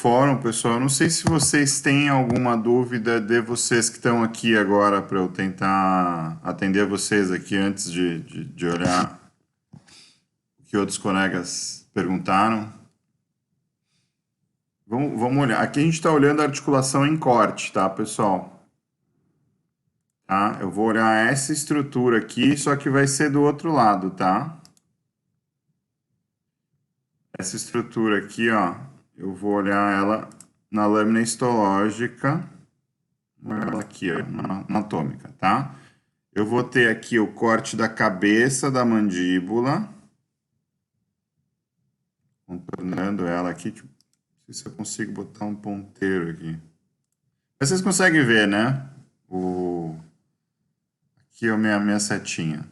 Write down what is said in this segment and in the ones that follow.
fórum, pessoal. Eu não sei se vocês têm alguma dúvida de vocês que estão aqui agora para eu tentar atender vocês aqui antes de olhar o que outros colegas perguntaram. Vamos olhar. Aqui a gente está olhando a articulação em corte, tá, pessoal? Tá? Eu vou olhar essa estrutura aqui, só que vai ser do outro lado, tá? Essa estrutura aqui, ó, eu vou olhar ela na lâmina histológica, ela aqui, ó, anatômica, tá? Eu vou ter aqui o corte da cabeça da mandíbula, contornando ela aqui, tipo, não sei se eu consigo botar um ponteiro aqui. Mas vocês conseguem ver, né? Aqui é a minha setinha.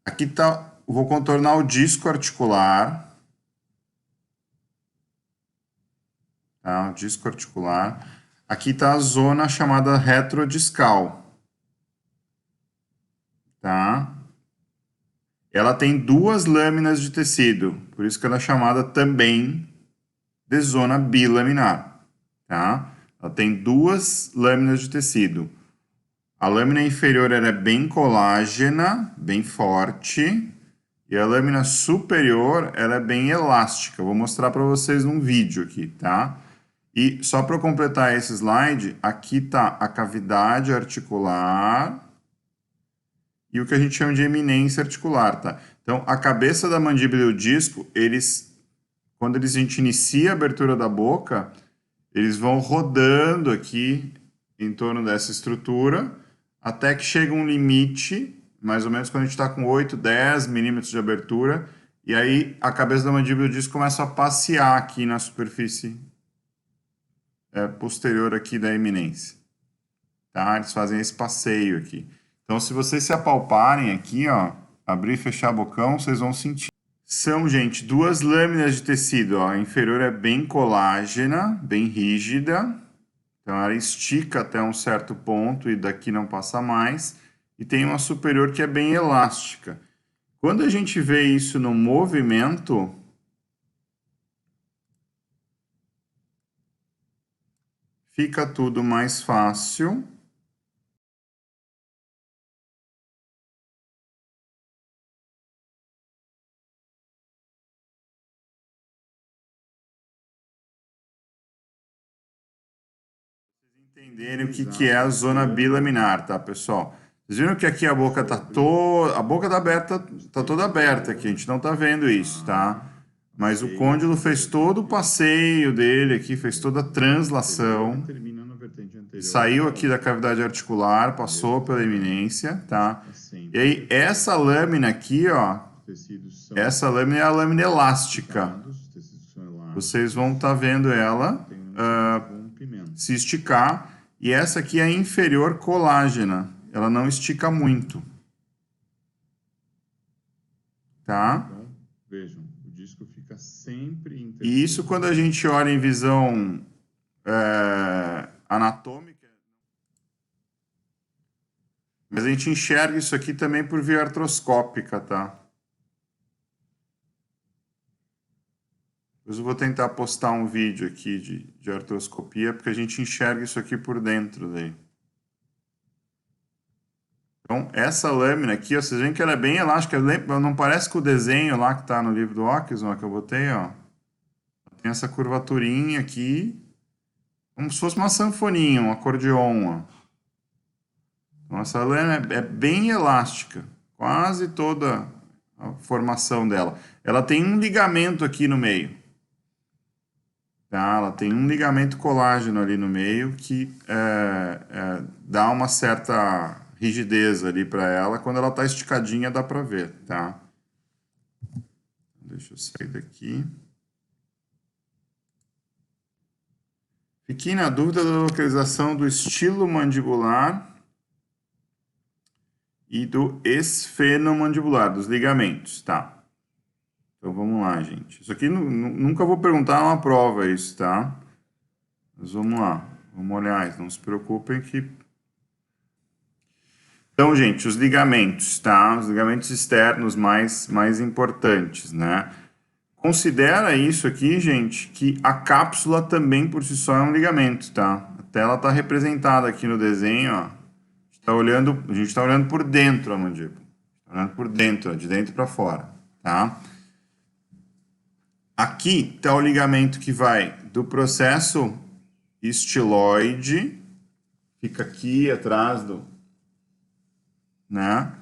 Aqui tá, eu vou contornar o disco articular, tá? O disco articular. Aqui está a zona chamada retrodiscal, tá? Ela tem duas lâminas de tecido, por isso que ela é chamada também de zona bilaminar, tá? Ela tem duas lâminas de tecido. A lâmina inferior ela é bem colágena, bem forte, e a lâmina superior ela é bem elástica. Vou mostrar para vocês num vídeo aqui, tá? E só para completar esse slide, aqui está a cavidade articular e o que a gente chama de eminência articular, tá? Então, a cabeça da mandíbula e o disco, quando a gente inicia a abertura da boca, eles vão rodando aqui em torno dessa estrutura, até que chega um limite, mais ou menos quando a gente está com 8, 10 milímetros de abertura, e aí a cabeça da mandíbula e o disco começam a passear aqui na superfície posterior aqui da eminência, tá? Eles fazem esse passeio aqui. Então, se vocês se apalparem aqui, ó, abrir e fechar bocão, vocês vão sentir. São, gente, duas lâminas de tecido, ó. A inferior é bem colágena, bem rígida. Então, ela estica até um certo ponto e daqui não passa mais. E tem uma superior que é bem elástica. Quando a gente vê isso no movimento, fica tudo mais fácil. Entenderem o que é a zona bilaminar, tá, pessoal? Vocês viram que aqui a boca tá toda, a boca tá aberta, tá toda aberta aqui, a gente não tá vendo isso, tá? Mas o côndilo fez todo o passeio dele aqui, fez toda a translação, saiu aqui da cavidade articular, passou pela eminência, tá? E aí, essa lâmina aqui, ó, essa lâmina é a lâmina elástica. Vocês vão estar vendo ela se esticar, e essa aqui é a inferior colágena, ela não estica muito, tá? Então, vejam, o disco fica sempre... E isso quando a gente olha em visão anatômica, mas a gente enxerga isso aqui também por via artroscópica, tá? Depois eu vou tentar postar um vídeo aqui de artroscopia, porque a gente enxerga isso aqui por dentro daí. Então, essa lâmina aqui, ó, vocês veem que ela é bem elástica, não parece com o desenho lá que está no livro do Ockesson, que eu botei, ó. Tem essa curvaturinha aqui, como se fosse uma sanfoninha, um acordeon, ó. Então, essa lâmina é bem elástica, quase toda a formação dela. Ela tem um ligamento aqui no meio. Tá? Ela tem um ligamento colágeno ali no meio que dá uma certa rigidez ali para ela. Quando ela está esticadinha dá para ver, tá? Deixa eu sair daqui. Fiquei na dúvida da localização do estilo mandibular e do esfenomandibular, dos ligamentos, tá? Então vamos lá, gente. Isso aqui nunca vou perguntar numa prova, isso, tá? Mas vamos lá. Vamos olhar, não se preocupem que... Então, gente, os ligamentos, tá? Os ligamentos externos mais importantes, né? Considera isso aqui, gente, que a cápsula também por si só é um ligamento, tá? A tela está representada aqui no desenho, ó. A gente está olhando por dentro a mandíbula. Tá olhando por dentro, ó, de dentro para fora, tá? Aqui está o ligamento que vai do processo estiloide, fica aqui atrás do, né?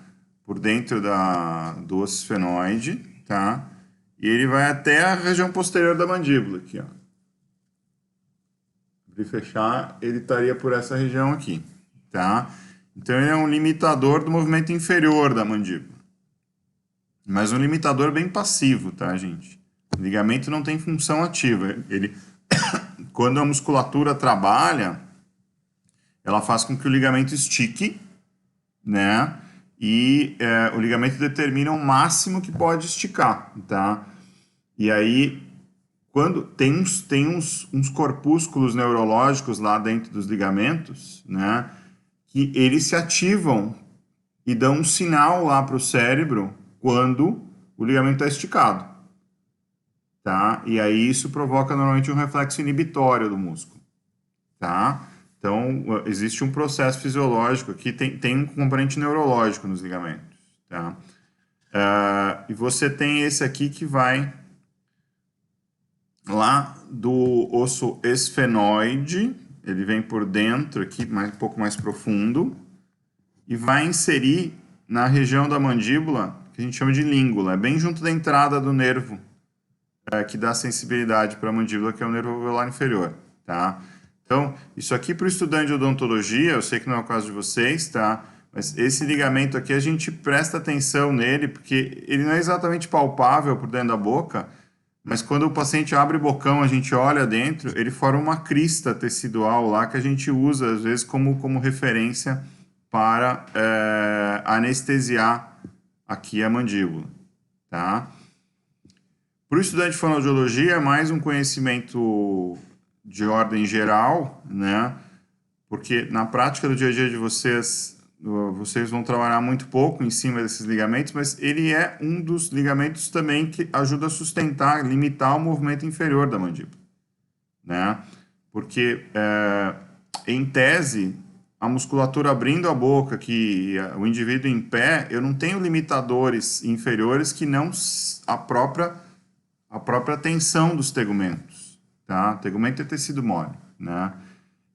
Por dentro do osso esfenoide, tá? E ele vai até a região posterior da mandíbula, aqui, ó. Abrir e fechar, ele estaria por essa região aqui, tá? Então, ele é um limitador do movimento inferior da mandíbula. Mas um limitador bem passivo, tá, gente? O ligamento não tem função ativa. Ele, quando a musculatura trabalha, ela faz com que o ligamento estique, né? E o ligamento determina o máximo que pode esticar, tá? E aí, quando tem uns corpúsculos neurológicos lá dentro dos ligamentos, né, que eles se ativam e dão um sinal lá para o cérebro quando o ligamento está esticado, tá? E aí isso provoca normalmente um reflexo inibitório do músculo, tá? Então, existe um processo fisiológico que tem um componente neurológico nos ligamentos, tá? E você tem esse aqui que vai lá do osso esfenoide, ele vem por dentro aqui, um pouco mais profundo, e vai inserir na região da mandíbula, que a gente chama de língula, é bem junto da entrada do nervo, que dá sensibilidade para a mandíbula, que é o nervo alveolar inferior, tá? Então, isso aqui para o estudante de odontologia, eu sei que não é o caso de vocês, tá? Mas esse ligamento aqui, a gente presta atenção nele, porque ele não é exatamente palpável por dentro da boca, mas quando o paciente abre o bocão, a gente olha dentro, ele forma uma crista tecidual lá que a gente usa, às vezes, como referência para anestesiar aqui a mandíbula, tá? Para o estudante de fonoaudiologia, é mais um conhecimento de ordem geral, né? Porque na prática do dia a dia de vocês, vocês vão trabalhar muito pouco em cima desses ligamentos, mas ele é um dos ligamentos também que ajuda a sustentar, limitar o movimento inferior da mandíbula, né? Porque, em tese, a musculatura abrindo a boca, que o indivíduo em pé, eu não tenho limitadores inferiores que não a própria tensão dos tegumentos, tá? Tegumento é tecido mole, né?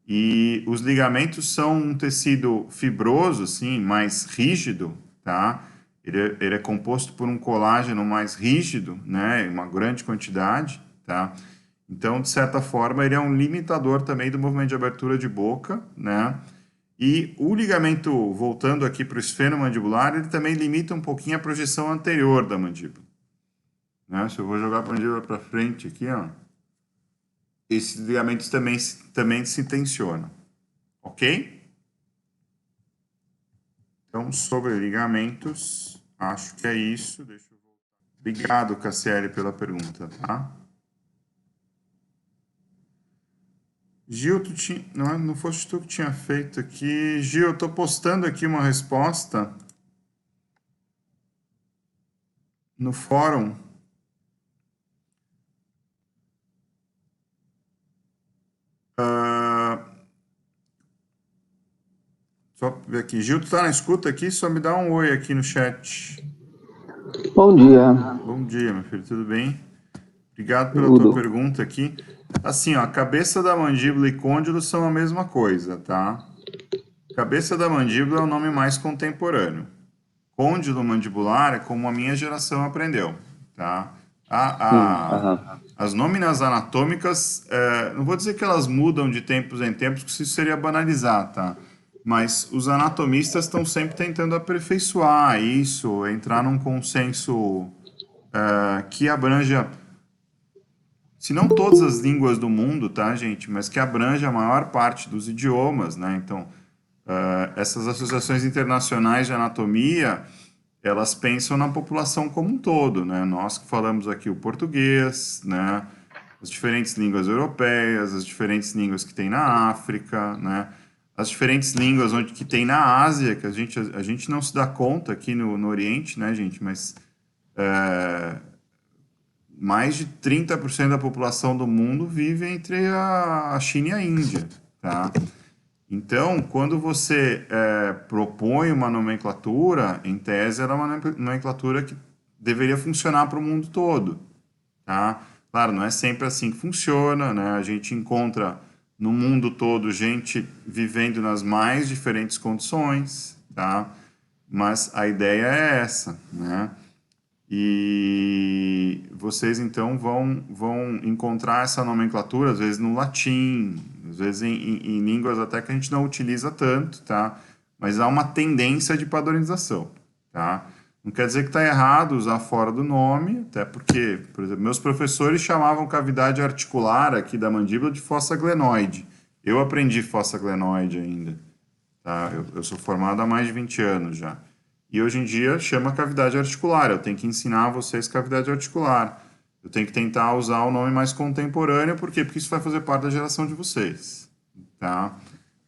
E os ligamentos são um tecido fibroso, assim, mais rígido, tá? Ele é composto por um colágeno mais rígido, né? Em uma grande quantidade, tá? Então, de certa forma, ele é um limitador também do movimento de abertura de boca, né? E o ligamento, voltando aqui para o esfenomandibular, ele também limita um pouquinho a projeção anterior da mandíbula, né? Se eu vou jogar a mandíbula para frente aqui, ó, esses ligamentos também se tensionam, ok? Então, sobre ligamentos, acho que é isso. Deixa eu voltar. Obrigado, Cassiele, pela pergunta, tá? Gil, não foste tu que tinha feito aqui. Gil, eu estou postando aqui uma resposta no fórum. Só ver aqui. Gil, tu tá na escuta aqui? Só me dá um oi aqui no chat. Bom dia. Bom dia, meu filho, tudo bem? Obrigado pela tua Tudo. pergunta aqui. Assim, ó, cabeça da mandíbula e côndilo são a mesma coisa, tá? Cabeça da mandíbula é o nome mais contemporâneo. Côndilo mandibular é como a minha geração aprendeu, tá? As nóminas anatômicas, não vou dizer que elas mudam de tempos em tempos, porque isso seria banalizar, tá? Mas os anatomistas estão sempre tentando aperfeiçoar isso, entrar num consenso que abranja, se não todas as línguas do mundo, tá, gente? Mas que abranja a maior parte dos idiomas, né? Então, essas associações internacionais de anatomia, elas pensam na população como um todo, né? Nós que falamos aqui o português, né? As diferentes línguas europeias, as diferentes línguas que tem na África, né? As diferentes línguas que tem na Ásia, que a gente não se dá conta aqui no Oriente, né, gente? Mas mais de 30% da população do mundo vive entre a China e a Índia, tá? Então, quando você propõe uma nomenclatura, em tese, era uma nomenclatura que deveria funcionar para o mundo todo, tá? Claro, não é sempre assim que funciona, né? A gente encontra no mundo todo gente vivendo nas mais diferentes condições, tá? Mas a ideia é essa, né? E vocês então vão encontrar essa nomenclatura, às vezes no latim, às vezes em línguas até que a gente não utiliza tanto, tá? Mas há uma tendência de padronização, tá? Não quer dizer que está errado usar fora do nome, até porque, por exemplo, meus professores chamavam cavidade articular aqui da mandíbula de fossa glenoide. Eu aprendi fossa glenoide ainda, tá? Eu sou formado há mais de 20 anos já. E hoje em dia chama cavidade articular. Eu tenho que ensinar vocês cavidade articular. Eu tenho que tentar usar o nome mais contemporâneo, por quê? Porque isso vai fazer parte da geração de vocês, tá?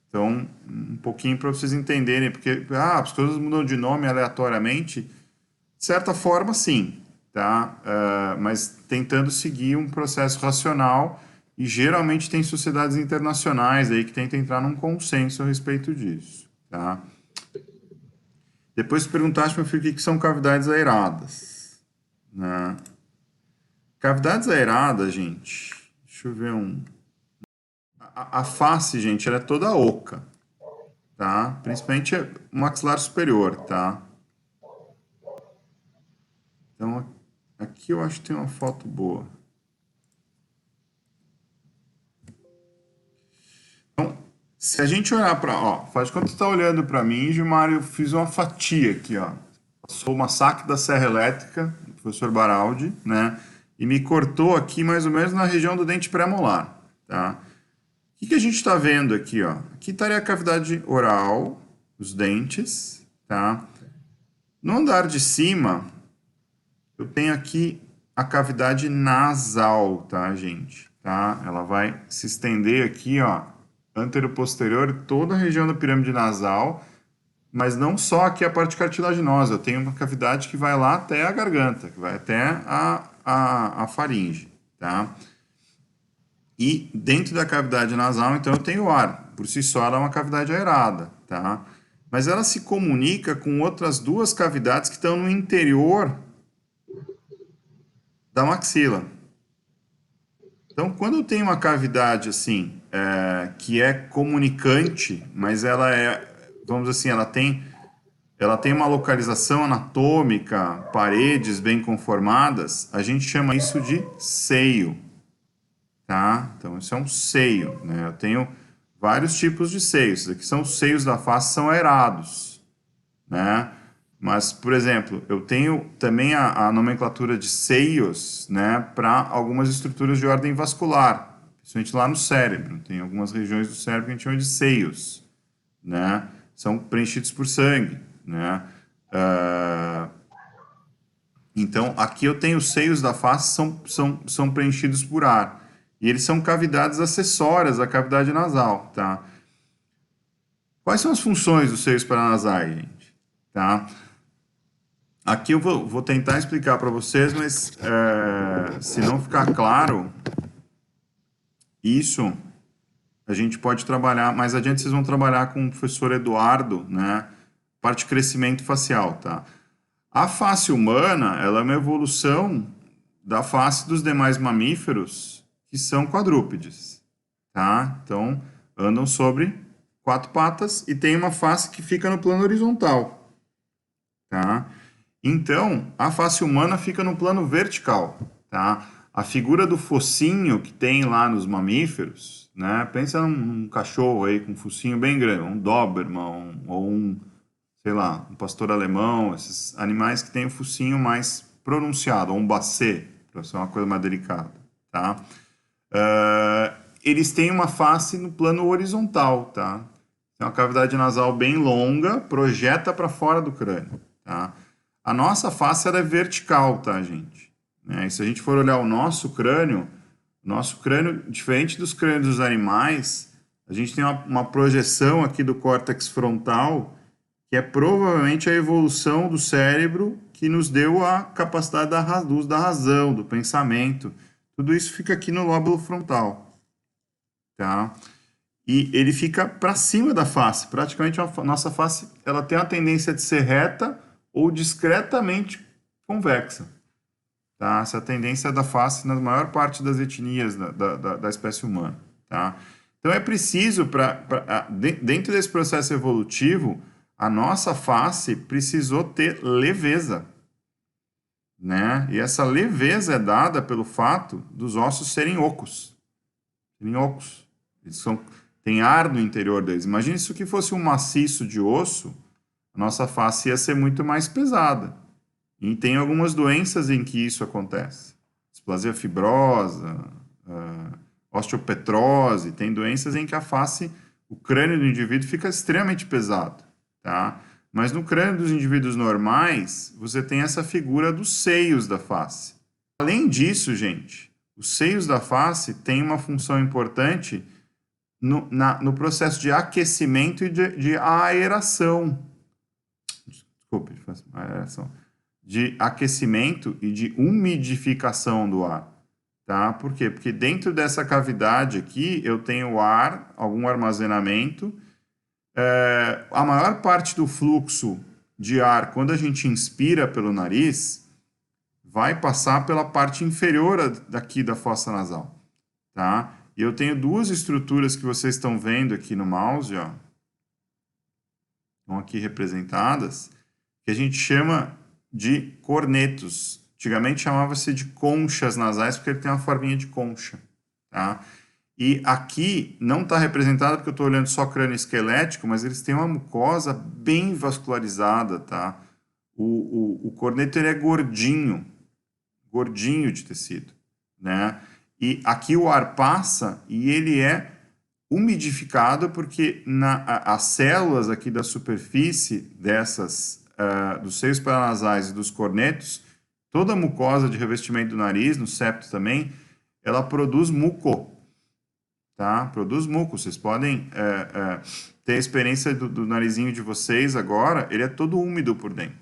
Então, um pouquinho para vocês entenderem, porque as coisas mudam de nome aleatoriamente. De certa forma, sim, tá? Mas tentando seguir um processo racional, e geralmente tem sociedades internacionais aí que tentam entrar num consenso a respeito disso, tá? Depois perguntaste, meu filho, o que são cavidades aeradas, né? Cavidades aeradas, gente, deixa eu ver a face, gente, ela é toda oca, tá? Principalmente o maxilar superior, tá? Então, aqui eu acho que tem uma foto boa. Então, se a gente olhar para, ó, faz quando tu tá olhando para mim, Gilmar, eu fiz uma fatia aqui, ó. Passou uma saque da serra elétrica, do professor Baraldi, né? E me cortou aqui mais ou menos na região do dente pré-molar, tá? O que a gente está vendo aqui, ó? Aqui estaria a cavidade oral, os dentes, tá? No andar de cima, eu tenho aqui a cavidade nasal, tá, gente? Tá? Ela vai se estender aqui, ó, antero-posterior, toda a região da pirâmide nasal, mas não só aqui a parte cartilaginosa. Eu tenho uma cavidade que vai lá até a garganta, que vai até a faringe, tá? E dentro da cavidade nasal, então, eu tenho ar. Por si só, ela é uma cavidade aerada, tá? Mas ela se comunica com outras duas cavidades que estão no interior da maxila. Então, quando eu tenho uma cavidade assim, que é comunicante, mas ela é, vamos dizer assim, ela tem uma localização anatômica, paredes bem conformadas, a gente chama isso de seio, tá? Então, isso é um seio, né? Eu tenho vários tipos de seios. Aqui são os seios da face, são aerados, né? Mas, por exemplo, eu tenho também a nomenclatura de seios, né, para algumas estruturas de ordem vascular, principalmente lá no cérebro. Tem algumas regiões do cérebro que a gente chama de seios, né? São preenchidos por sangue, né? Então, aqui eu tenho os seios da face são preenchidos por ar. E eles são cavidades acessórias à cavidade nasal, tá? Quais são as funções dos seios paranasais, gente? Tá? Aqui eu vou tentar explicar para vocês, mas se não ficar claro, isso a gente pode trabalhar, mais adiante vocês vão trabalhar com o professor Eduardo, né? Parte de crescimento facial, tá? A face humana, ela é uma evolução da face dos demais mamíferos que são quadrúpedes, tá? Então, andam sobre 4 patas e tem uma face que fica no plano horizontal, tá? Então, a face humana fica no plano vertical, tá? A figura do focinho que tem lá nos mamíferos, né? Pensa num cachorro aí com um focinho bem grande, um Doberman ou sei lá, um pastor alemão, esses animais que têm o focinho mais pronunciado, ou um Basset, para ser uma coisa mais delicada, tá? Eles têm uma face no plano horizontal, tá? Tem uma cavidade nasal bem longa, projeta para fora do crânio, tá? A nossa face ela é vertical, tá, gente? E se a gente for olhar o nosso crânio, diferente dos crânios dos animais, a gente tem uma projeção aqui do córtex frontal, que é provavelmente a evolução do cérebro que nos deu a capacidade do uso da razão, do pensamento. Tudo isso fica aqui no lóbulo frontal, tá? E ele fica para cima da face. Praticamente a nossa face ela tem a tendência de ser reta ou discretamente convexa. Tá? Essa é a tendência da face na maior parte das etnias da espécie humana. Tá? Então é preciso, dentro desse processo evolutivo, a nossa face precisou ter leveza. Né? E essa leveza é dada pelo fato dos ossos serem ocos. Eles têm ar no interior deles. Imagine se isso fosse um maciço de osso, a nossa face ia ser muito mais pesada. E tem algumas doenças em que isso acontece. Displasia fibrosa, osteopetrose, tem doenças em que a face, o crânio do indivíduo fica extremamente pesado, tá? Mas no crânio dos indivíduos normais, você tem essa figura dos seios da face. Além disso, gente, os seios da face têm uma função importante no processo de aquecimento e de aeração. Desculpe, aeração. De aquecimento e de umidificação do ar, tá? Por quê? Porque dentro dessa cavidade aqui eu tenho ar, algum armazenamento. A maior parte do fluxo de ar, quando a gente inspira pelo nariz, vai passar pela parte inferior daqui da fossa nasal, tá? E eu tenho duas estruturas que vocês estão vendo aqui no mouse, ó. Estão aqui representadas, que a gente chama de cornetos. Antigamente chamava-se de conchas nasais, porque ele tem uma forminha de concha, tá? E aqui não está representado porque eu estou olhando só crânio esquelético, mas eles têm uma mucosa bem vascularizada, tá? O corneto ele é gordinho de tecido, né? E aqui o ar passa e ele é umidificado porque as células aqui da superfície dos seios paranasais e dos cornetos, toda a mucosa de revestimento do nariz, no septo também, ela produz muco, tá? Produz muco. Vocês podem ter a experiência do narizinho de vocês agora, ele é todo úmido por dentro,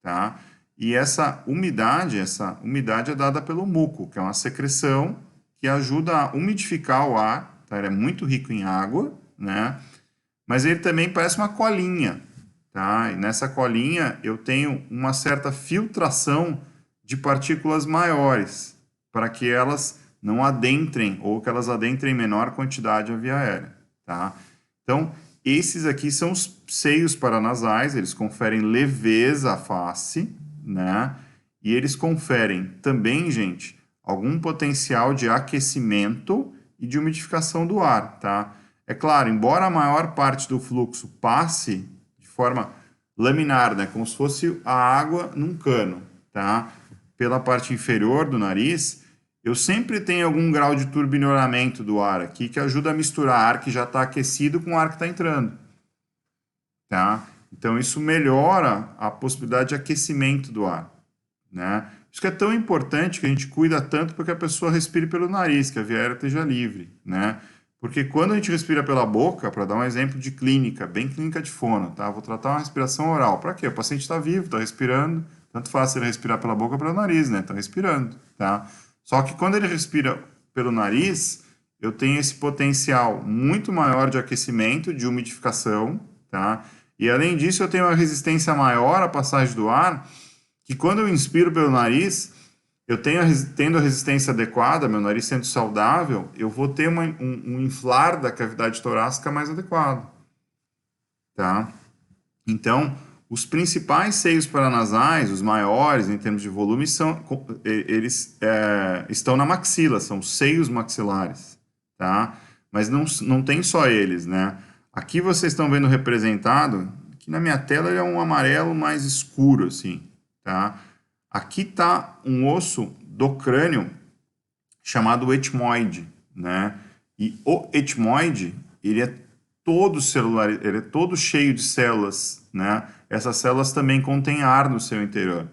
tá? E essa umidade é dada pelo muco, que é uma secreção que ajuda a umidificar o ar, tá? Ele é muito rico em água, né? Mas ele também parece uma colinha, tá? E nessa colinha eu tenho uma certa filtração de partículas maiores, para que elas não adentrem, ou que elas adentrem em menor quantidade a via aérea, tá? Então, esses aqui são os seios paranasais, eles conferem leveza à face, né? E eles conferem também, gente, algum potencial de aquecimento e de umidificação do ar, tá? É claro, embora a maior parte do fluxo passe de forma laminar, né? Como se fosse a água num cano, tá? Pela parte inferior do nariz, eu sempre tenho algum grau de turbinioramento do ar aqui que ajuda a misturar ar que já está aquecido com o ar que está entrando, tá? Então, isso melhora a possibilidade de aquecimento do ar, né? Isso que é tão importante que a gente cuida tanto para que a pessoa respire pelo nariz, que a via aérea esteja livre, né? Porque quando a gente respira pela boca, para dar um exemplo de clínica, bem clínica de fono, tá? Vou tratar uma respiração oral. Para quê? O paciente está vivo, está respirando, tanto faz ele respirar pela boca ou pelo nariz, né? Está respirando, tá? Só que quando ele respira pelo nariz, eu tenho esse potencial muito maior de aquecimento, de umidificação, tá? E além disso, eu tenho uma resistência maior à passagem do ar, que quando eu inspiro pelo nariz, eu tendo a resistência adequada, meu nariz sendo saudável, eu vou ter um inflar da cavidade torácica mais adequado, tá? Então, os principais seios paranasais, os maiores em termos de volume, estão na maxila, são seios maxilares, tá? Mas não tem só eles, né? Aqui vocês estão vendo representado, aqui na minha tela ele é um amarelo mais escuro, assim, tá? Aqui está um osso do crânio chamado etmoide, né? E o etmoide, ele é todo celular, ele é todo cheio de células, né? Essas células também contêm ar no seu interior.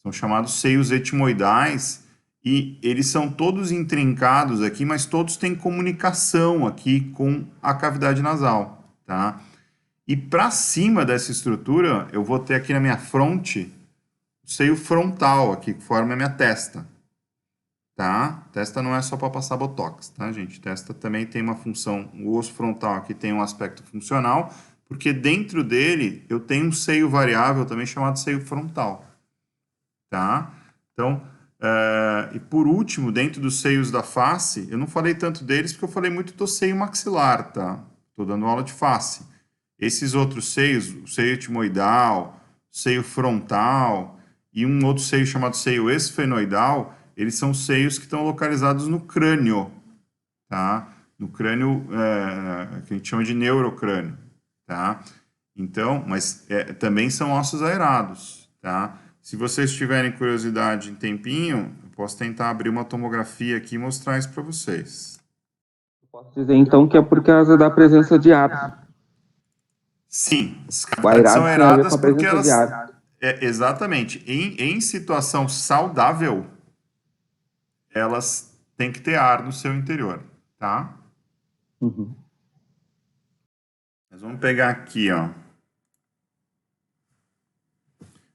São chamados seios etmoidais e eles são todos intrincados aqui, mas todos têm comunicação aqui com a cavidade nasal, tá? E para cima dessa estrutura, eu vou ter aqui na minha fronte o seio frontal aqui, que forma a minha testa. Tá? Testa não é só para passar botox, tá, gente? Testa também tem uma função, o osso frontal aqui tem um aspecto funcional, porque dentro dele eu tenho um seio variável também chamado seio frontal, tá? Então, e por último, dentro dos seios da face, eu não falei tanto deles porque eu falei muito do seio maxilar, tá? Tô dando aula de face. Esses outros seios, o seio etmoidal, seio frontal e um outro seio chamado seio esfenoidal, eles são seios que estão localizados no crânio, tá? No crânio, que a gente chama de neurocrânio, tá? Então, mas também são ossos aerados, tá? Se vocês tiverem curiosidade em tempinho, eu posso tentar abrir uma tomografia aqui e mostrar isso para vocês. Posso dizer então que é por causa da presença de ar. Sim, as O cavidades são aerado tem a ver aeradas com a porque presença de elas... ar. exatamente. Em situação saudável, elas têm que ter ar no seu interior, tá? Uhum. Nós vamos pegar aqui, ó.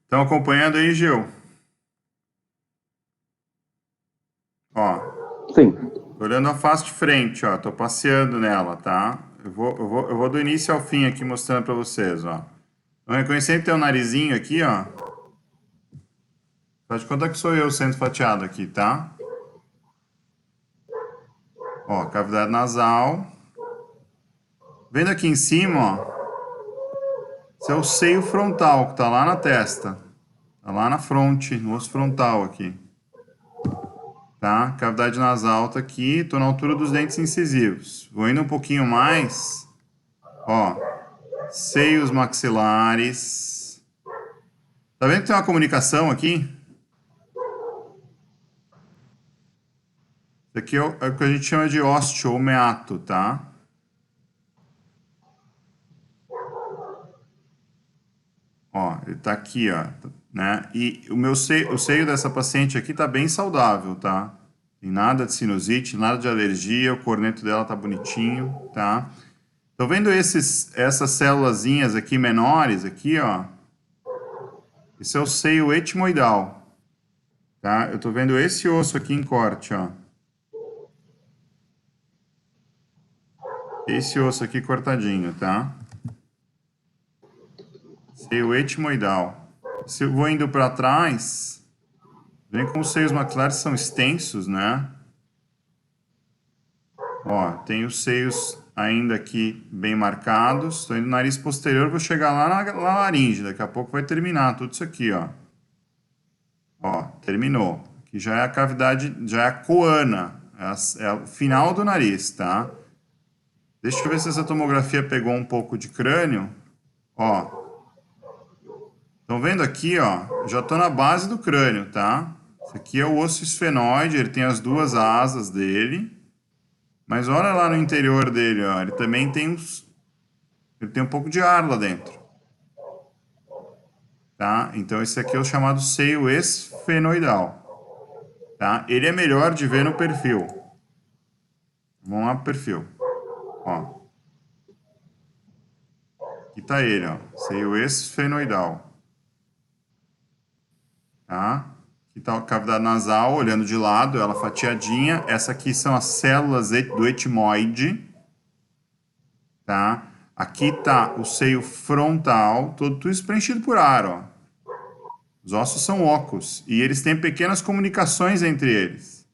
Estão acompanhando aí, Gil? Ó, Sim. tô olhando a face de frente, ó. Tô passeando nela, tá? Eu vou do início ao fim aqui mostrando para vocês, ó. Estão reconhecendo que tem um narizinho aqui, ó? Faz de conta que sou eu sendo fatiado aqui, tá? Ó, cavidade nasal. Vendo aqui em cima, ó. Esse é o seio frontal, que tá lá na testa. Tá lá na fronte, no osso frontal aqui. Tá? Cavidade nasal tá aqui, tô na altura dos dentes incisivos. Vou indo um pouquinho mais, ó, seios maxilares. Tá vendo que tem uma comunicação aqui? Isso aqui é o que a gente chama de ósteo ou meato, tá? Ó, ele tá aqui, ó, né? E o seio dessa paciente aqui tá bem saudável, tá? Tem nada de sinusite, nada de alergia, o corneto dela tá bonitinho, tá? Tô vendo essas célulazinhas aqui menores, aqui, ó. Esse é o seio etmoidal, tá? Eu tô vendo esse osso aqui em corte, ó. Esse osso aqui cortadinho, tá? Seio etmoidal. Se eu vou indo para trás, vem com os seios maxilares são extensos, né? Ó, tem os seios ainda aqui bem marcados. Estou indo no nariz posterior, vou chegar lá na laringe. Daqui a pouco vai terminar tudo isso aqui, ó. Ó, terminou. Aqui já é a cavidade, já é a coana. É o final do nariz, tá? Deixa eu ver se essa tomografia pegou um pouco de crânio. Ó. Estão vendo aqui, ó? Já estou na base do crânio, tá? Esse aqui é o osso esfenoide, ele tem as duas asas dele. Mas olha lá no interior dele, ó. Ele também tem ele tem um pouco de ar lá dentro. Tá? Então esse aqui é o chamado seio esfenoidal. Tá? Ele é melhor de ver no perfil. Vamos lá pro perfil. Ó. Aqui tá ele, ó. Seio esfenoidal. Tá? Aqui tá a cavidade nasal, olhando de lado, ela fatiadinha. Essa aqui são as células do etmoide. Tá? Aqui tá o seio frontal, tudo isso preenchido por ar, ó. Os ossos são ocos e eles têm pequenas comunicações entre eles,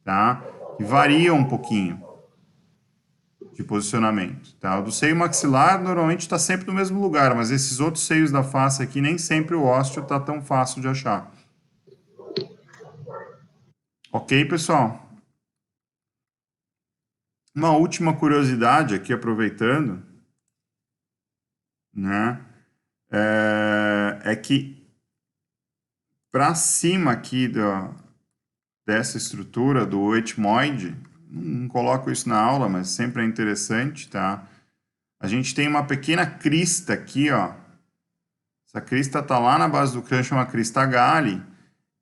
tá? Que variam um pouquinho de posicionamento, tá? O do seio maxilar normalmente está sempre no mesmo lugar, mas esses outros seios da face aqui nem sempre o ósteo está tão fácil de achar. Ok, pessoal? Uma última curiosidade aqui, aproveitando, né? É que para cima aqui dessa estrutura do etmoide, não coloco isso na aula, mas sempre é interessante, tá? A gente tem uma pequena crista aqui, ó. Essa crista tá lá na base do crânio, chama crista Galli.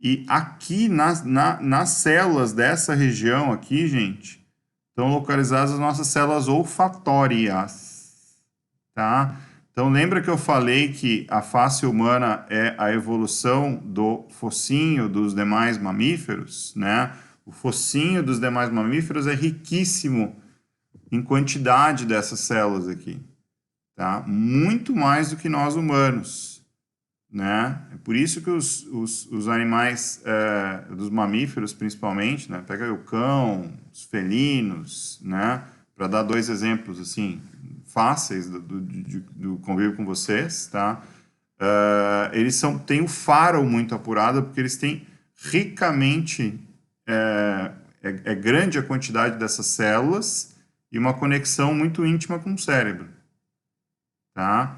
E aqui nas células dessa região aqui, gente, estão localizadas as nossas células olfatórias, tá? Então, lembra que eu falei que a face humana é a evolução do focinho dos demais mamíferos, né? O focinho dos demais mamíferos é riquíssimo em quantidade dessas células aqui, tá? Muito mais do que nós humanos, né? É por isso que os animais, dos mamíferos principalmente, né? Pega o cão, os felinos, né? Para dar dois exemplos, assim, fáceis do convívio com vocês, tá? Eles têm o faro muito apurado porque eles têm ricamente, é grande a quantidade dessas células e uma conexão muito íntima com o cérebro, tá?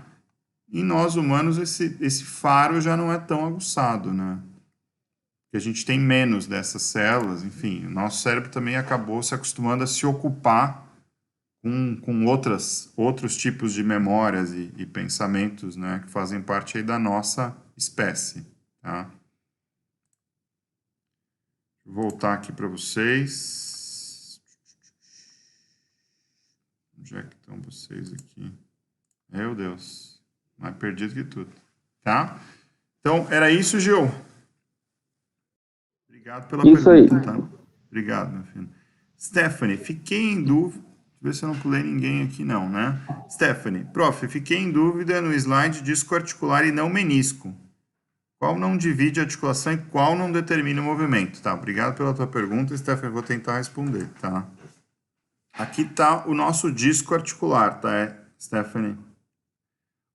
Em nós humanos, esse faro já não é tão aguçado, né? Porque a gente tem menos dessas células, enfim, o nosso cérebro também acabou se acostumando a se ocupar com outros tipos de memórias e pensamentos, né, que fazem parte aí da nossa espécie, tá? Vou voltar aqui para vocês. Onde é que estão vocês aqui? Meu Deus, mais perdido que tudo, tá? Então, era isso, Gil. Obrigado pela Isso aí. pergunta, tá? Obrigado, meu filho. Stephanie, fiquei em dúvida. Deixa eu ver se eu não pulei ninguém aqui, não, né? Stephanie, prof, fiquei em dúvida no slide disco articular e não menisco. Qual não divide a articulação e qual não determina o movimento? Tá, obrigado pela tua pergunta, Stephanie. Vou tentar responder, tá? Aqui tá o nosso disco articular, tá, Stephanie?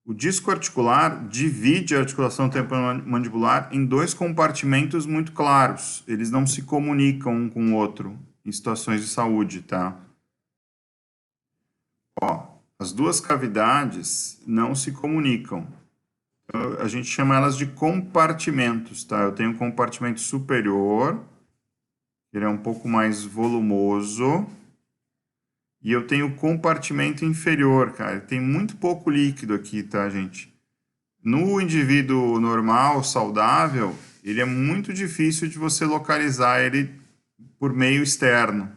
O disco articular divide a articulação temporomandibular em dois compartimentos muito claros. Eles não se comunicam um com o outro em situações de saúde, tá? Ó, as duas cavidades não se comunicam. A gente chama elas de compartimentos, tá? Eu tenho um compartimento superior, ele é um pouco mais volumoso, e eu tenho o compartimento inferior, cara. Tem muito pouco líquido aqui, tá, gente? No indivíduo normal, saudável, ele é muito difícil de você localizar ele por meio externo,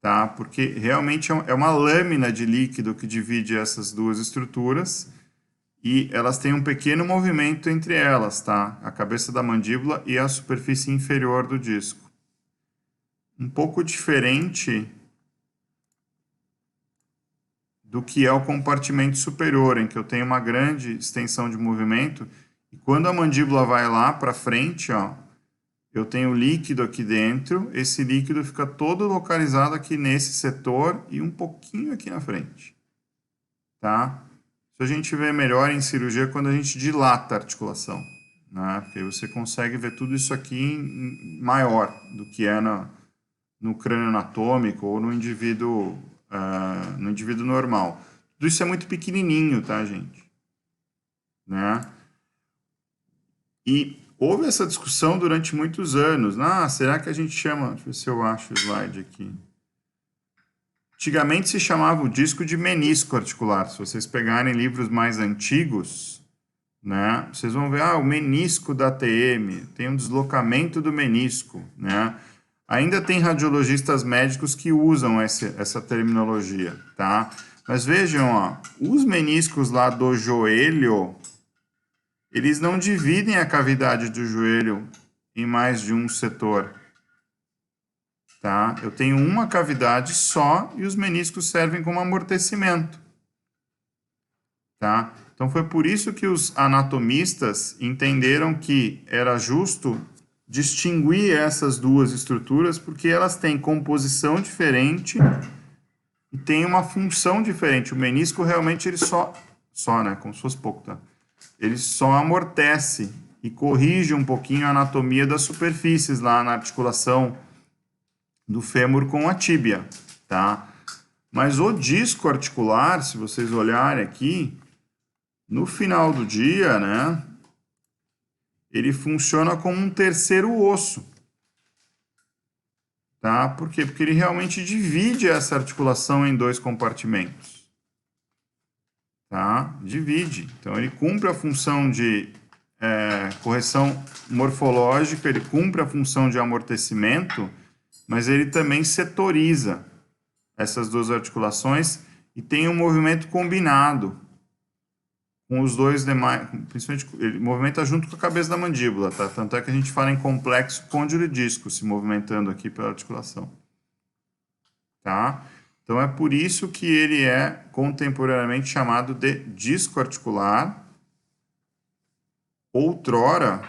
tá? Porque realmente é uma lâmina de líquido que divide essas duas estruturas e elas têm um pequeno movimento entre elas, tá? A cabeça da mandíbula e a superfície inferior do disco. Um pouco diferente do que é o compartimento superior, em que eu tenho uma grande extensão de movimento, e quando a mandíbula vai lá para frente, ó, eu tenho líquido aqui dentro, esse líquido fica todo localizado aqui nesse setor e um pouquinho aqui na frente, tá? Isso a gente vê melhor em cirurgia quando a gente dilata a articulação, né? Porque você consegue ver tudo isso aqui maior do que é no crânio anatômico ou no indivíduo normal. Tudo isso é muito pequenininho, tá, gente? Né? E houve essa discussão durante muitos anos. Será que a gente chama... Deixa eu ver se eu acho o slide aqui. Antigamente se chamava o disco de menisco articular. Se vocês pegarem livros mais antigos, né, vocês vão ver, o menisco da TM, tem um deslocamento do menisco, né? Ainda tem radiologistas médicos que usam essa terminologia, tá? Mas vejam, ó, os meniscos lá do joelho, eles não dividem a cavidade do joelho em mais de um setor, tá? Eu tenho uma cavidade só e os meniscos servem como amortecimento, tá? Então foi por isso que os anatomistas entenderam que era justo distinguir essas duas estruturas, porque elas têm composição diferente e têm uma função diferente. O menisco realmente ele só, né, como se fosse pouco, tá? Ele só amortece e corrige um pouquinho a anatomia das superfícies lá na articulação do fêmur com a tíbia, tá? Mas o disco articular, se vocês olharem aqui, no final do dia, né, ele funciona como um terceiro osso, tá? Por quê? Porque ele realmente divide essa articulação em dois compartimentos, tá? Divide. Então, ele cumpre a função de correção morfológica, ele cumpre a função de amortecimento, mas ele também setoriza essas duas articulações e tem um movimento combinado, com os dois demais, principalmente ele movimenta junto com a cabeça da mandíbula, tá? Tanto é que a gente fala em complexo côndilo-disco se movimentando aqui pela articulação, tá? Então é por isso que ele é contemporaneamente chamado de disco articular. Outrora,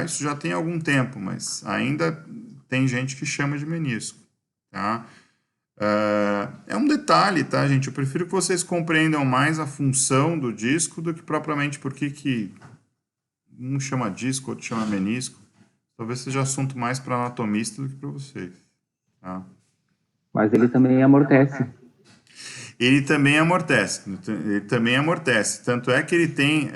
isso já tem algum tempo, mas ainda tem gente que chama de menisco, tá? É um detalhe, tá, gente? Eu prefiro que vocês compreendam mais a função do disco do que propriamente por que um chama disco, outro chama menisco. Talvez seja assunto mais para anatomista do que para vocês, tá? Mas ele também amortece. Ele também amortece. Tanto é que ele tem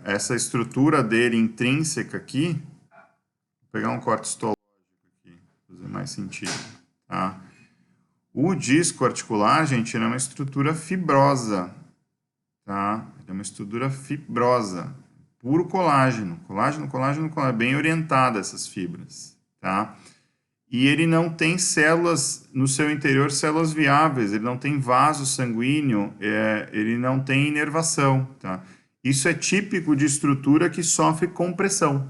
essa estrutura dele intrínseca aqui. Vou pegar um corte histológico aqui, para fazer mais sentido, tá? O disco articular, gente, ele é uma estrutura fibrosa, tá? Ele é uma estrutura fibrosa, puro colágeno. Colágeno, bem orientada essas fibras, tá? E ele não tem células no seu interior, células viáveis, ele não tem vaso sanguíneo, ele não tem inervação, tá? Isso é típico de estrutura que sofre compressão,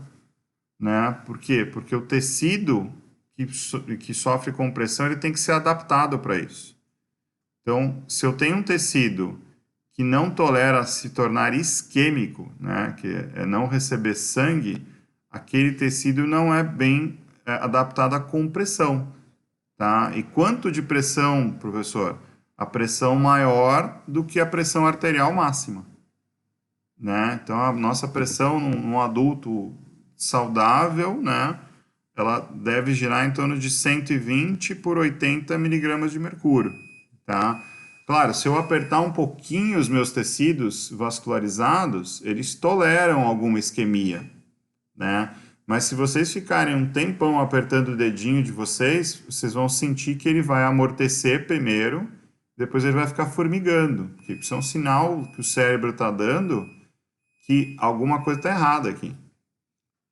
né? Por quê? Porque o tecido que sofre compressão, ele tem que ser adaptado para isso. Então, se eu tenho um tecido que não tolera se tornar isquêmico, né? Que é não receber sangue, aquele tecido não é bem adaptado à compressão, tá? E quanto de pressão, professor? A pressão maior do que a pressão arterial máxima, né? Então, a nossa pressão num adulto saudável, né? Ela deve girar em torno de 120 por 80 miligramas de mercúrio, tá? Claro, se eu apertar um pouquinho os meus tecidos vascularizados, eles toleram alguma isquemia, né? Mas se vocês ficarem um tempão apertando o dedinho de vocês, vocês vão sentir que ele vai amortecer primeiro, depois ele vai ficar formigando, porque isso é um sinal que o cérebro está dando que alguma coisa está errada aqui,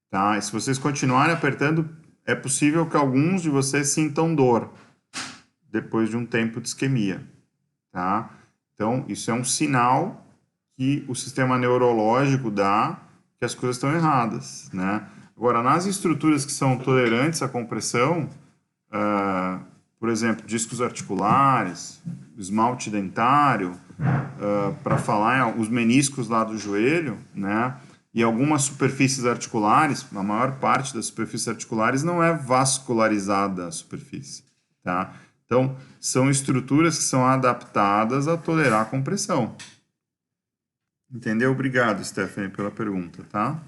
tá? E se vocês continuarem apertando, é possível que alguns de vocês sintam dor depois de um tempo de isquemia, tá? Então, isso é um sinal que o sistema neurológico dá que as coisas estão erradas, né? Agora, nas estruturas que são tolerantes à compressão, por exemplo, discos articulares, esmalte dentário, para falar os meniscos lá do joelho, né? E algumas superfícies articulares, a maior parte das superfícies articulares não é vascularizada a superfície, tá? Então, são estruturas que são adaptadas a tolerar a compressão. Entendeu? Obrigado, Stephanie, pela pergunta, tá?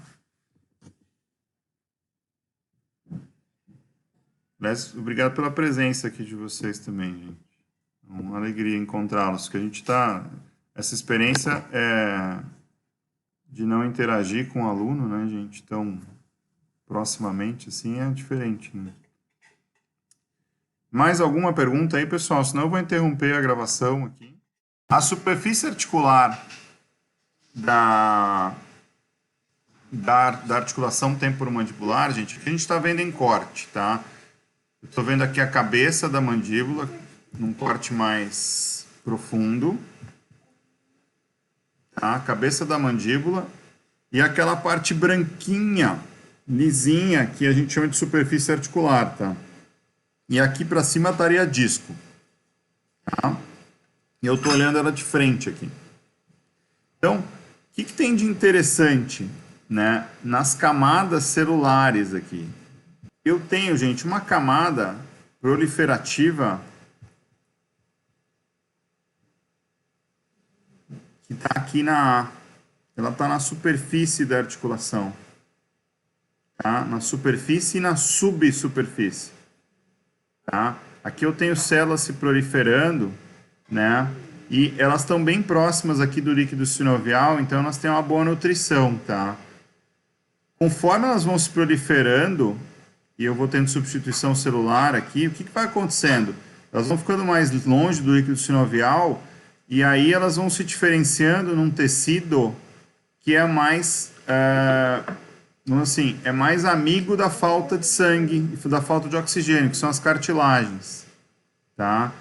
Aliás, obrigado pela presença aqui de vocês também, gente. É uma alegria encontrá-los, que a gente está... Essa experiência de não interagir com o aluno, né, gente, tão proximamente, assim, é diferente, né? Mais alguma pergunta aí, pessoal? Senão eu vou interromper a gravação aqui. A superfície articular da articulação temporomandibular, gente, aqui a gente está vendo em corte, tá? Eu estou vendo aqui a cabeça da mandíbula, num corte mais profundo. Tá? A cabeça da mandíbula e aquela parte branquinha, lisinha, que a gente chama de superfície articular, tá? E aqui para cima estaria disco, tá? E eu estou olhando ela de frente aqui. Então, o que tem de interessante, né, nas camadas celulares aqui? Eu tenho, gente, uma camada proliferativa que está aqui na A. Ela está na superfície da articulação. Tá? Na superfície e na subsuperfície. Tá? Aqui eu tenho células se proliferando, né? E elas estão bem próximas aqui do líquido sinovial, então elas têm uma boa nutrição, tá? Conforme elas vão se proliferando, e eu vou tendo substituição celular aqui, o que vai acontecendo? Elas vão ficando mais longe do líquido sinovial, e aí elas vão se diferenciando num tecido que é mais, assim, é mais amigo da falta de sangue, da falta de oxigênio, que são as cartilagens, tá?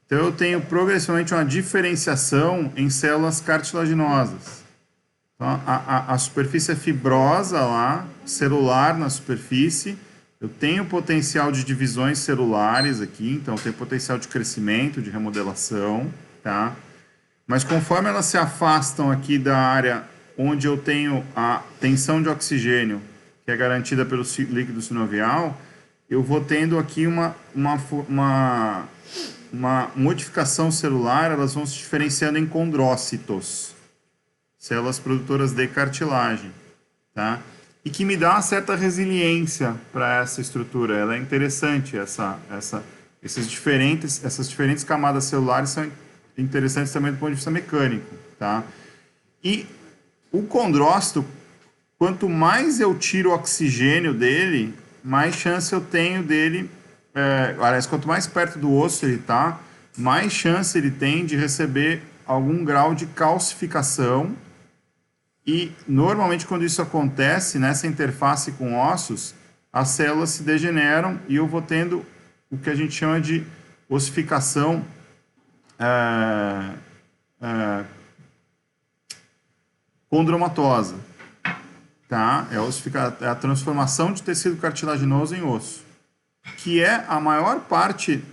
Então, eu tenho progressivamente uma diferenciação em células cartilaginosas. Então, a superfície é fibrosa lá, celular na superfície. Eu tenho potencial de divisões celulares aqui, então eu tenho potencial de crescimento, de remodelação, tá? Mas conforme elas se afastam aqui da área onde eu tenho a tensão de oxigênio, que é garantida pelo líquido sinovial, eu vou tendo aqui uma modificação celular, elas vão se diferenciando em condrócitos, células produtoras de cartilagem, tá? E que me dá uma certa resiliência para essa estrutura. Ela é interessante, essas diferentes camadas celulares são interessantes também do ponto de vista mecânico, tá? E o condrócito, quanto mais eu tiro oxigênio dele, mais chance eu tenho dele, aliás, quanto mais perto do osso ele está, mais chance ele tem de receber algum grau de calcificação. E, normalmente, quando isso acontece, nessa interface com ossos, as células se degeneram e eu vou tendo o que a gente chama de ossificação condromatosa. Tá? É a transformação de tecido cartilaginoso em osso, que é a maior parte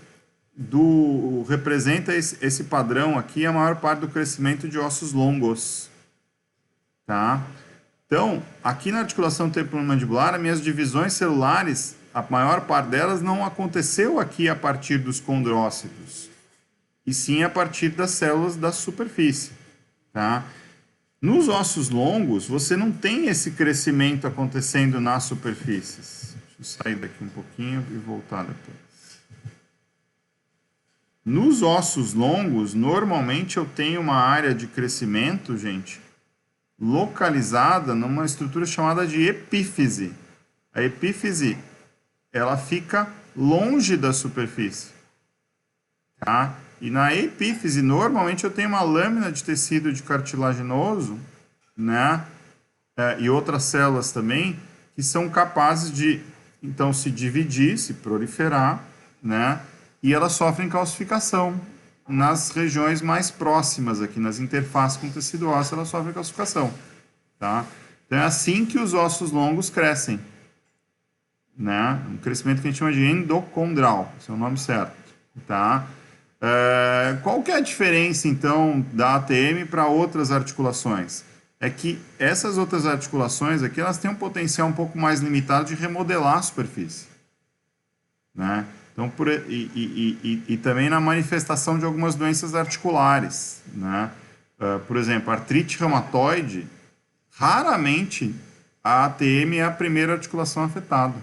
representa esse padrão aqui, a maior parte do crescimento de ossos longos. Tá? Então, aqui na articulação temporomandibular, as minhas divisões celulares, a maior parte delas não aconteceu aqui a partir dos condrócitos, e sim a partir das células da superfície. Tá? Nos ossos longos, você não tem esse crescimento acontecendo nas superfícies. Deixa eu sair daqui um pouquinho e voltar depois. Nos ossos longos, normalmente eu tenho uma área de crescimento, gente, localizada numa estrutura chamada de epífise. A epífise, ela fica longe da superfície. Tá? E na epífise, normalmente eu tenho uma lâmina de tecido de cartilaginoso, né? E outras células também, que são capazes de, então, se dividir, se proliferar, né? E elas sofrem calcificação nas regiões mais próximas aqui, nas interfaces com o tecido ósseo, elas sofrem calcificação, tá? Então é assim que os ossos longos crescem, né? Um crescimento que a gente chama de endocondral, esse é o nome certo, tá? Qual que é a diferença, então, da ATM para outras articulações? É que essas outras articulações aqui, elas têm um potencial um pouco mais limitado de remodelar a superfície, né? Então, e também na manifestação de algumas doenças articulares, né? Por exemplo, artrite reumatoide, raramente a ATM é a primeira articulação afetada.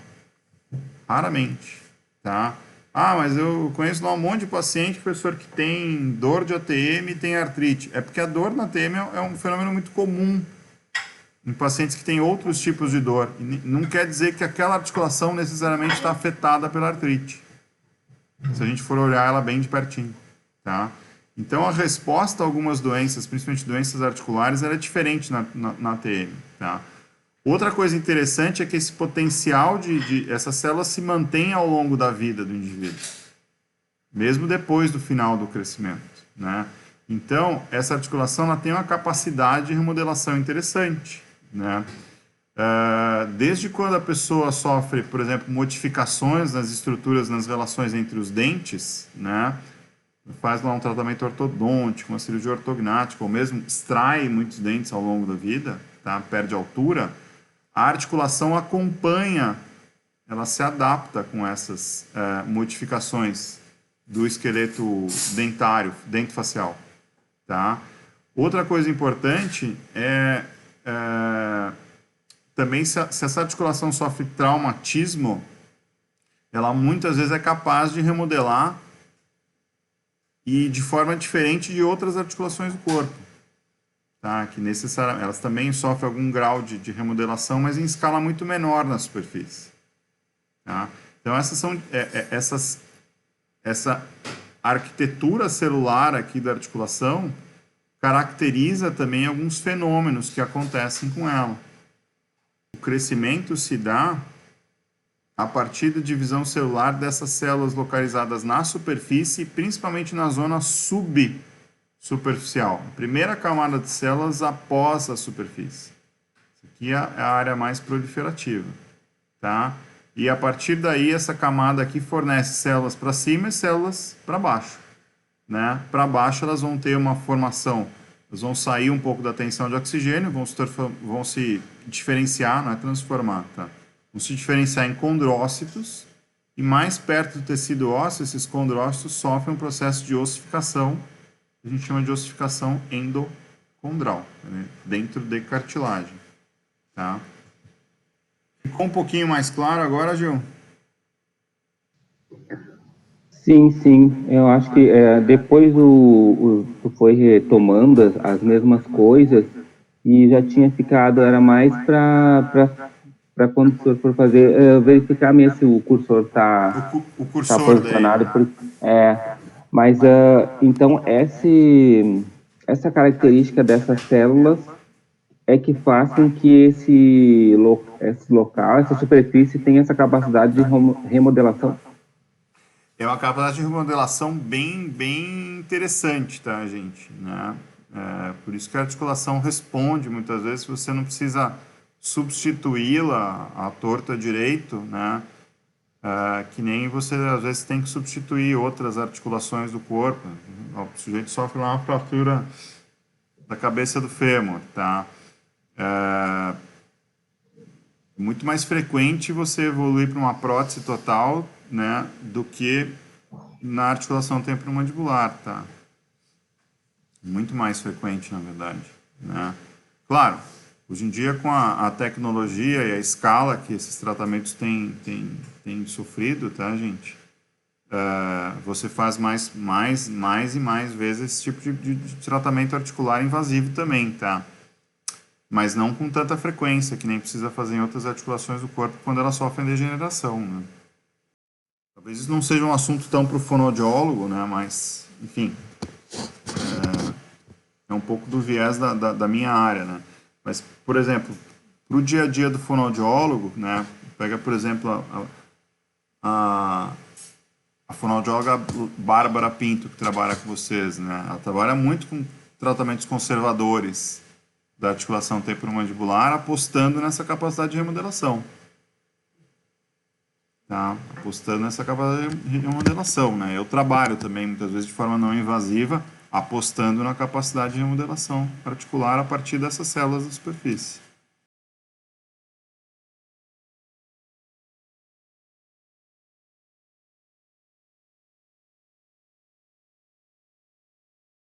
Raramente, tá? Ah, mas eu conheço lá um monte de paciente, professor, que tem dor de ATM e tem artrite. É porque a dor na ATM é um fenômeno muito comum em pacientes que têm outros tipos de dor. E não quer dizer que aquela articulação necessariamente está afetada pela artrite, se a gente for olhar ela bem de pertinho, tá? Então, a resposta a algumas doenças, principalmente doenças articulares, era diferente na ATM, tá? Outra coisa interessante é que esse potencial essas células se mantém ao longo da vida do indivíduo, mesmo depois do final do crescimento, né? Então, essa articulação ela tem uma capacidade de remodelação interessante, né? Desde quando a pessoa sofre, por exemplo, modificações nas estruturas, nas relações entre os dentes, né? Faz lá um tratamento ortodôntico, uma cirurgia ortognática, ou mesmo extrai muitos dentes ao longo da vida, tá? Perde altura, a articulação acompanha, ela se adapta com essas modificações do esqueleto dentário, dento-facial, tá? Outra coisa importante é também se essa articulação sofre traumatismo, ela muitas vezes é capaz de remodelar e de forma diferente de outras articulações do corpo, tá? Que necessariamente elas também sofrem algum grau de remodelação, mas em escala muito menor na superfície, tá? Então essa arquitetura celular aqui da articulação caracteriza também alguns fenômenos que acontecem com ela. O crescimento se dá a partir da divisão celular dessas células localizadas na superfície, principalmente na zona subsuperficial. A primeira camada de células após a superfície. Isso aqui é a área mais proliferativa, tá? E a partir daí, essa camada aqui fornece células para cima e células para baixo, né? Para baixo, elas vão ter uma formação, elas vão sair um pouco da tensão de oxigênio, vão se diferenciar, não é transformar, tá? Vão se diferenciar em condrócitos, e mais perto do tecido ósseo, esses condrócitos sofrem um processo de ossificação, que a gente chama de ossificação endocondral, né? Dentro de cartilagem, tá? Ficou um pouquinho mais claro agora, Gil? Sim, sim. Eu acho que depois tu foi retomando as mesmas coisas e já tinha ficado, era mais para quando o senhor for fazer, verificar mesmo se o cursor está O tá cursor daí, posicionado. né? Mas, então, essa característica dessas células é que faz com que esse local, essa superfície tenha essa capacidade de remodelação. É uma capacidade de remodelação bem interessante, tá, gente? Né? Por isso que a articulação responde muitas vezes, você não precisa substituí-la à torta direito, né? Que nem você às vezes tem que substituir outras articulações do corpo. O sujeito sofre lá uma fratura da cabeça do fêmur, tá? É muito mais frequente você evoluir para uma prótese total, né, do que na articulação temporomandibular, tá? Muito mais frequente, na verdade, né? Claro, hoje em dia com a tecnologia e a escala que esses tratamentos têm sofrido, tá, gente? Você faz mais e mais vezes esse tipo de tratamento articular invasivo também, tá? Mas não com tanta frequência, que nem precisa fazer em outras articulações do corpo quando elas sofrem degeneração, né? Talvez isso não seja um assunto tão para o fonoaudiólogo, né? Mas, enfim, é um pouco do viés da minha área, né? Mas, por exemplo, para o dia a dia do fonoaudiólogo, né? Pega, por exemplo, a fonoaudióloga Bárbara Pinto, que trabalha com vocês, né? Ela trabalha muito com tratamentos conservadores da articulação temporomandibular, apostando nessa capacidade de remodelação. Tá? Apostando nessa capacidade de remodelação, né? Eu trabalho também, muitas vezes, de forma não invasiva, apostando na capacidade de remodelação articular a partir dessas células da superfície.